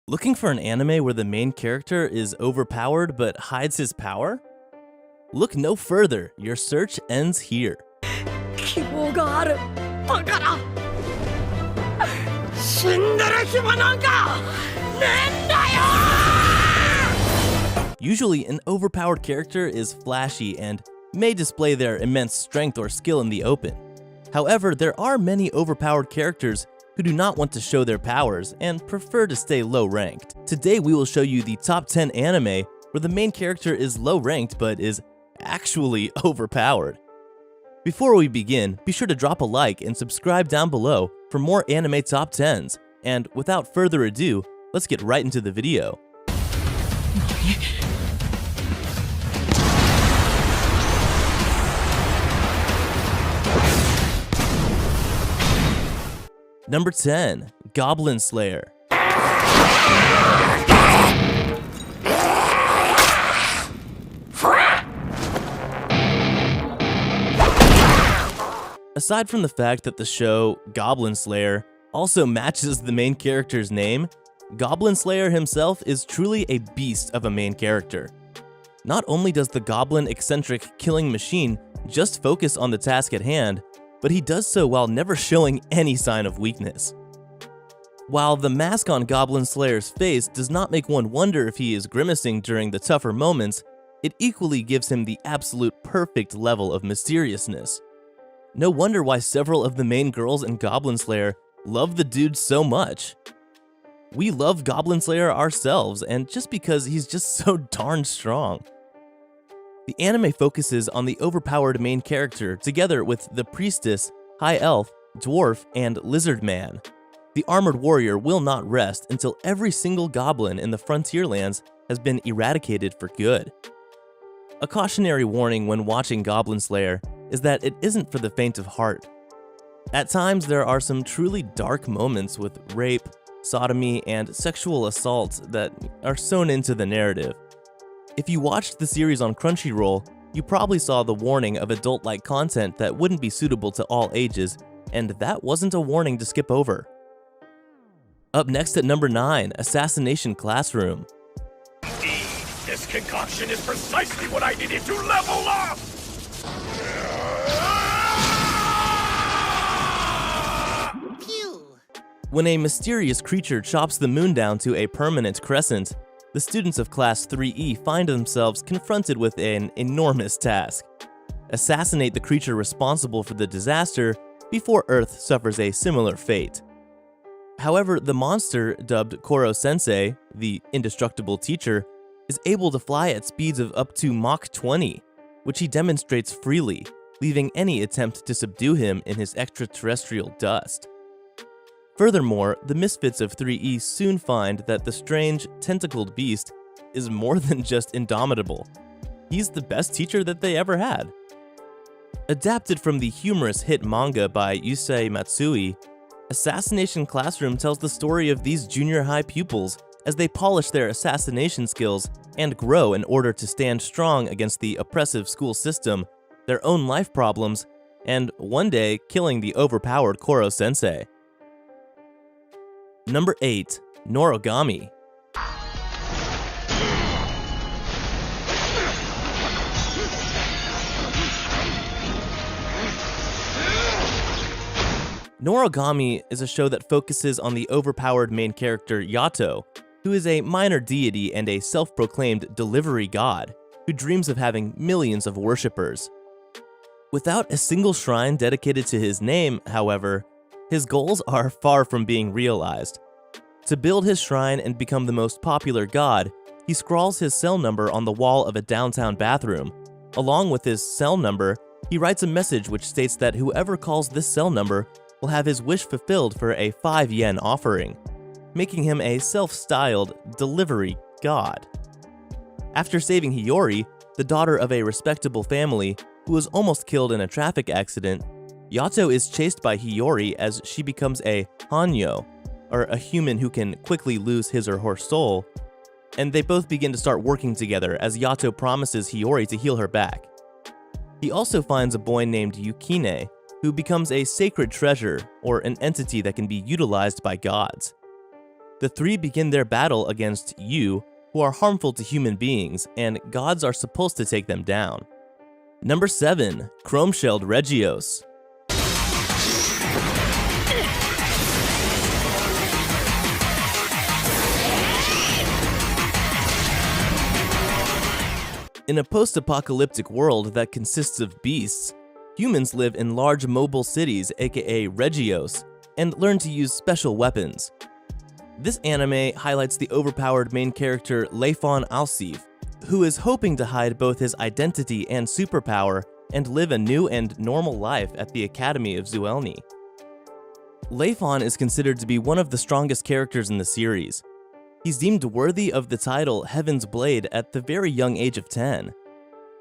Looking for an anime where the main character is overpowered but hides his power? Look no further, your search ends here. 希望があるだから死んでる暇なんかねえんだよ Usually, an overpowered character is flashy and may display their immense strength or skill in the open. However, there are many overpowered characters who do not want to show their powers and prefer to stay low-ranked. Today we will show you the top 10 anime where the main character is low-ranked but is actually overpowered. Before we begin, be sure to drop a like and subscribe down below for more anime top 10s. And without further ado, let's get right into the video. Number 10. Goblin Slayer. Aside from the fact that the show, Goblin Slayer, also matches the main character's name, Goblin Slayer himself is truly a beast of a main character. Not only does the goblin eccentric killing machine just focus on the task at hand, but he does so while never showing any sign of weakness. While the mask on Goblin Slayer's face does not make one wonder if he is grimacing during the tougher moments, it equally gives him the absolute perfect level of mysteriousness. No wonder why several of the main girls in Goblin Slayer love the dude so much. We love Goblin Slayer ourselves, and just because he's just so darn strong. The anime focuses on the overpowered main character together with the priestess, high elf, dwarf, and lizard man. The armored warrior will not rest until every single goblin in the Frontierlands has been eradicated for good. A cautionary warning when watching Goblin Slayer is that it isn't for the faint of heart. At times, there are some truly dark moments with rape, sodomy, and sexual assault that are sewn into the narrative. If you watched the series on Crunchyroll, you probably saw the warning of adult-like content that wouldn't be suitable to all ages, and that wasn't a warning to skip over. Up next at number 9, Assassination Classroom. Indeed, this concoction is precisely what I needed to level up! When a mysterious creature chops the moon down to a permanent crescent, the students of Class 3E find themselves confronted with an enormous task: assassinate the creature responsible for the disaster before Earth suffers a similar fate. However, the monster, dubbed Koro-sensei, the indestructible teacher, is able to fly at speeds of up to Mach 20, which he demonstrates freely, leaving any attempt to subdue him in his extraterrestrial dust. Furthermore, the misfits of 3E soon find that the strange, tentacled beast is more than just indomitable. He's the best teacher that they ever had. Adapted from the humorous hit manga by Yusei Matsui, Assassination Classroom tells the story of these junior high pupils as they polish their assassination skills and grow in order to stand strong against the oppressive school system, their own life problems, and one day killing the overpowered Koro-sensei. Number 8. Noragami. Noragami is a show that focuses on the overpowered main character Yato, who is a minor deity and a self-proclaimed delivery god who dreams of having millions of worshippers. Without a single shrine dedicated to his name, however, his goals are far from being realized. To build his shrine and become the most popular god, he scrawls his cell number on the wall of a downtown bathroom. Along with his cell number, he writes a message which states that whoever calls this cell number will have his wish fulfilled for a 5 yen offering, making him a self-styled delivery god. After saving Hiyori, the daughter of a respectable family who was almost killed in a traffic accident, Yato is chased by Hiyori as she becomes a Hanyo, or a human who can quickly lose his or her soul, and they both begin to start working together as Yato promises Hiyori to heal her back. He also finds a boy named Yukine, who becomes a sacred treasure or an entity that can be utilized by gods. The three begin their battle against you, who are harmful to human beings, and gods are supposed to take them down. Number 7. Chrome-shelled Regios. In a post-apocalyptic world that consists of beasts, humans live in large mobile cities, aka Regios, and learn to use special weapons. This anime highlights the overpowered main character Leifon Alsif, who is hoping to hide both his identity and superpower and live a new and normal life at the Academy of Zuelni. Leifon is considered to be one of the strongest characters in the series. He's deemed worthy of the title Heaven's Blade at the very young age of 10.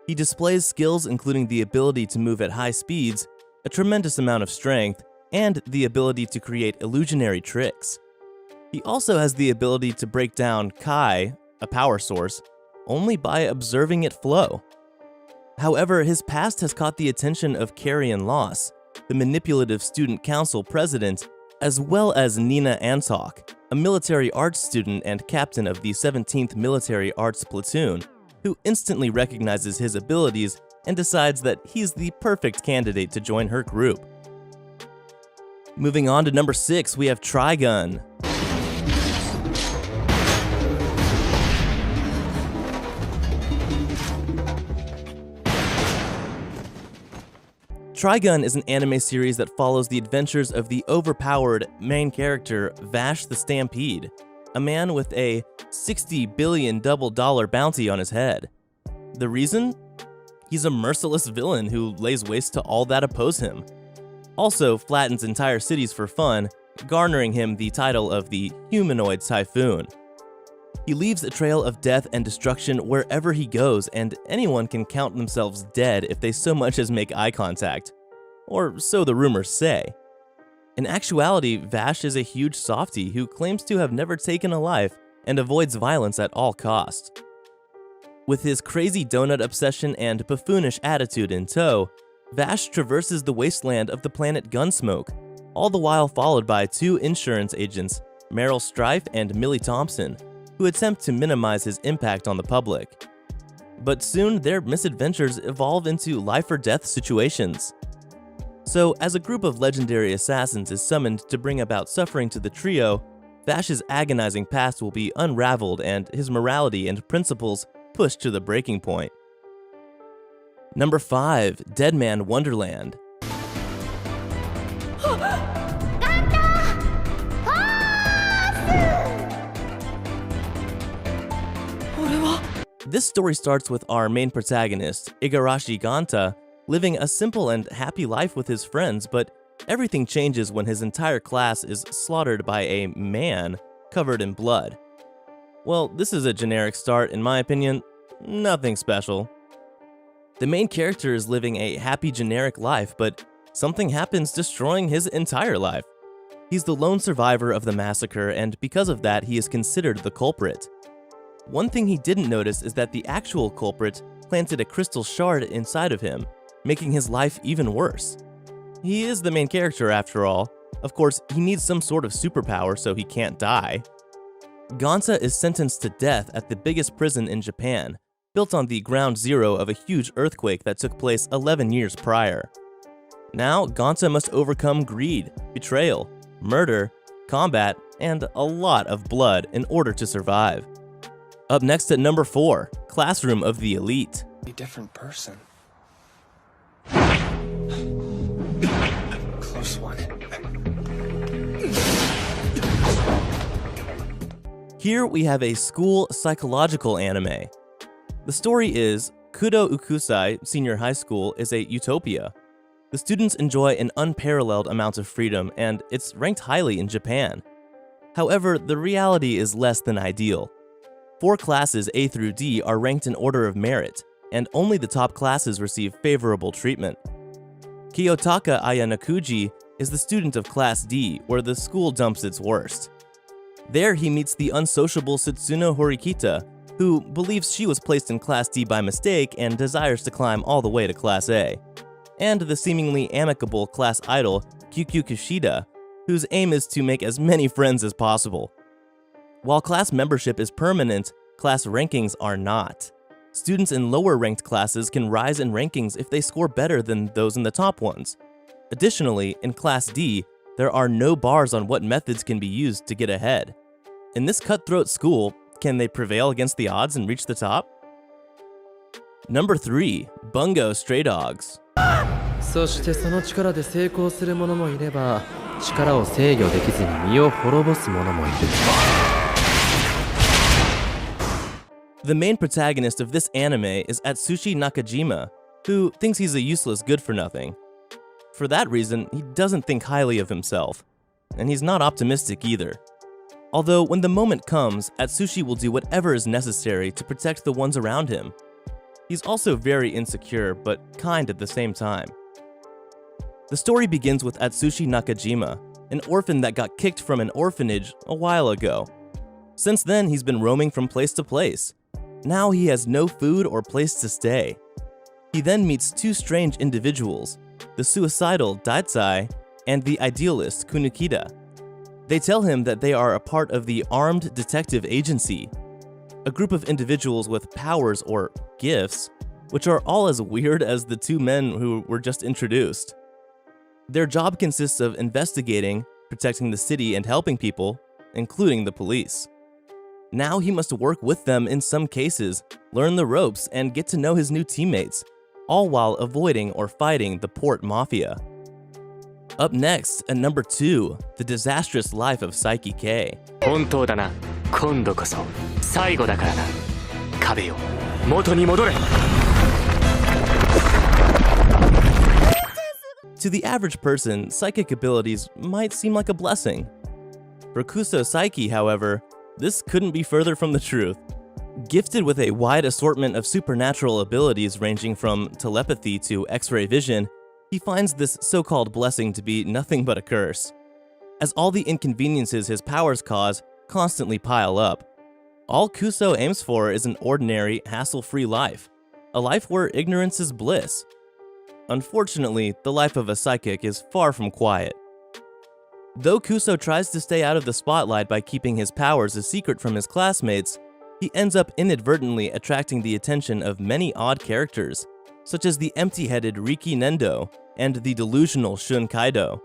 He displays skills including the ability to move at high speeds, a tremendous amount of strength, and the ability to create illusionary tricks. He also has the ability to break down Kai, a power source, only by observing it flow. However, his past has caught the attention of Carrion Loss, the manipulative student council president, as well as Nina Antok, a military arts student and captain of the 17th Military Arts Platoon, who instantly recognizes his abilities and decides that he's the perfect candidate to join her group. Moving on to number 6, we have Trigun. Trigun is an anime series that follows the adventures of the overpowered main character Vash the Stampede, a man with a $60 billion double dollar bounty on his head. The reason? He's a merciless villain who lays waste to all that oppose him. Also flattens entire cities for fun, garnering him the title of the Humanoid Typhoon. He leaves a trail of death and destruction wherever he goes, and anyone can count themselves dead if they so much as make eye contact. Or so the rumors say. In actuality, Vash is a huge softie who claims to have never taken a life and avoids violence at all costs. With his crazy donut obsession and buffoonish attitude in tow, Vash traverses the wasteland of the planet Gunsmoke, all the while followed by 2 insurance agents, Meryl Streif and Millie Thompson, who attempt to minimize his impact on the public. But soon their misadventures evolve into life-or-death situations. So, as a group of legendary assassins is summoned to bring about suffering to the trio, Vash's agonizing past will be unraveled and his morality and principles pushed to the breaking point. Number 5. Deadman Wonderland. This story starts with our main protagonist, Igarashi Ganta, living a simple and happy life with his friends, but everything changes when his entire class is slaughtered by a man covered in blood. Well, this is a generic start, in my opinion, nothing special. The main character is living a happy generic life, but something happens destroying his entire life. He's the lone survivor of the massacre, and because of that, he is considered the culprit. One thing he didn't notice is that the actual culprit planted a crystal shard inside of him, making his life even worse. He is the main character after all. Of course, he needs some sort of superpower so he can't die. Ganta is sentenced to death at the biggest prison in Japan, built on the ground zero of a huge earthquake that took place 11 years prior. Now, Ganta must overcome greed, betrayal, murder, combat, and a lot of blood in order to survive. Up next at number 4, Classroom of the Elite. A different person. Close one. Here we have a school psychological anime. The story is, Kudo Ukusai Senior High School is a utopia. The students enjoy an unparalleled amount of freedom, and it's ranked highly in Japan. However, the reality is less than ideal. 4 classes A through D are ranked in order of merit, and only the top classes receive favorable treatment. Kiyotaka Ayanakuji is the student of Class D, where the school dumps its worst. There he meets the unsociable Setsuno Horikita, who believes she was placed in Class D by mistake and desires to climb all the way to Class A, and the seemingly amicable class idol Kyukyu Kushida, whose aim is to make as many friends as possible. While class membership is permanent, class rankings are not. Students in lower ranked classes can rise in rankings if they score better than those in the top ones. Additionally, in Class D, there are no bars on what methods can be used to get ahead. In this cutthroat school, can they prevail against the odds and reach the top? Number 3. Bungo Stray Dogs. そしてその力で成功する者もいれば、力を制御できずに身を滅ぼす者もいる。The main protagonist of this anime is Atsushi Nakajima, who thinks he's a useless good-for-nothing. For that reason, he doesn't think highly of himself, and he's not optimistic either. Although when the moment comes, Atsushi will do whatever is necessary to protect the ones around him. He's also very insecure, but kind at the same time. The story begins with Atsushi Nakajima, an orphan that got kicked from an orphanage a while ago. Since then, he's been roaming from place to place. Now he has no food or place to stay. He then meets two strange individuals, the suicidal Daitsai and the idealist Kunukida. They tell him that they are a part of the Armed Detective Agency, a group of individuals with powers or gifts, which are all as weird as the two men who were just introduced. Their job consists of investigating, protecting the city, and helping people, including the police. Now he must work with them in some cases, learn the ropes, and get to know his new teammates, all while avoiding or fighting the port mafia. Up next, at number 2, The Disastrous Life of Saiki K. 本当だな。今度こそ最後だからな。壁よ、元に戻れ。To the average person, psychic abilities might seem like a blessing. For Kuso Saiki, however, this couldn't be further from the truth. Gifted with a wide assortment of supernatural abilities ranging from telepathy to X-ray vision, he finds this so-called blessing to be nothing but a curse, as all the inconveniences his powers cause constantly pile up. All Kuso aims for is an ordinary, hassle-free life, a life where ignorance is bliss. Unfortunately, the life of a psychic is far from quiet. Though Kuso tries to stay out of the spotlight by keeping his powers a secret from his classmates, he ends up inadvertently attracting the attention of many odd characters, such as the empty-headed Riki Nendo and the delusional Shun Kaido.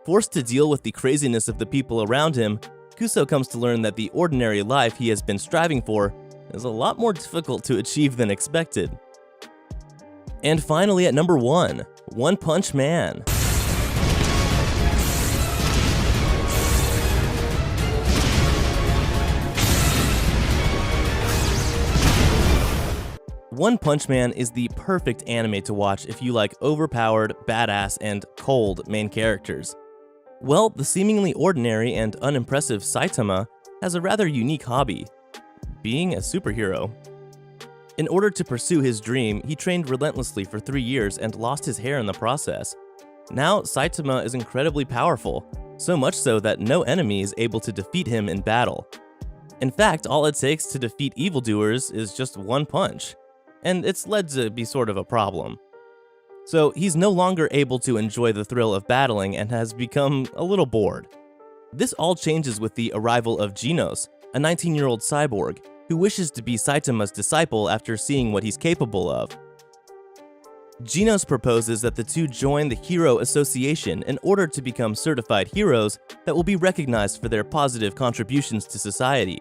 Forced to deal with the craziness of the people around him, Kuso comes to learn that the ordinary life he has been striving for is a lot more difficult to achieve than expected. And finally at number 1, One Punch Man. One Punch Man is the perfect anime to watch if you like overpowered, badass, and cold main characters. Well, the seemingly ordinary and unimpressive Saitama has a rather unique hobby: being a superhero. In order to pursue his dream, he trained relentlessly for 3 years and lost his hair in the process. Now, Saitama is incredibly powerful, so much so that no enemy is able to defeat him in battle. In fact, all it takes to defeat evildoers is just one punch, and it's led to be sort of a problem. So he's no longer able to enjoy the thrill of battling and has become a little bored. This all changes with the arrival of Genos, a 19-year-old cyborg, who wishes to be Saitama's disciple after seeing what he's capable of. Genos proposes that the two join the Hero Association in order to become certified heroes that will be recognized for their positive contributions to society.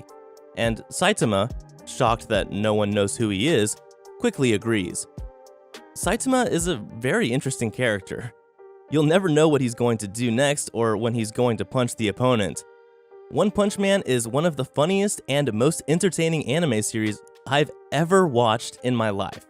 And Saitama, shocked that no one knows who he is, quickly agrees. Saitama is a very interesting character. You'll never know what he's going to do next or when he's going to punch the opponent. One Punch Man is one of the funniest and most entertaining anime series I've ever watched in my life.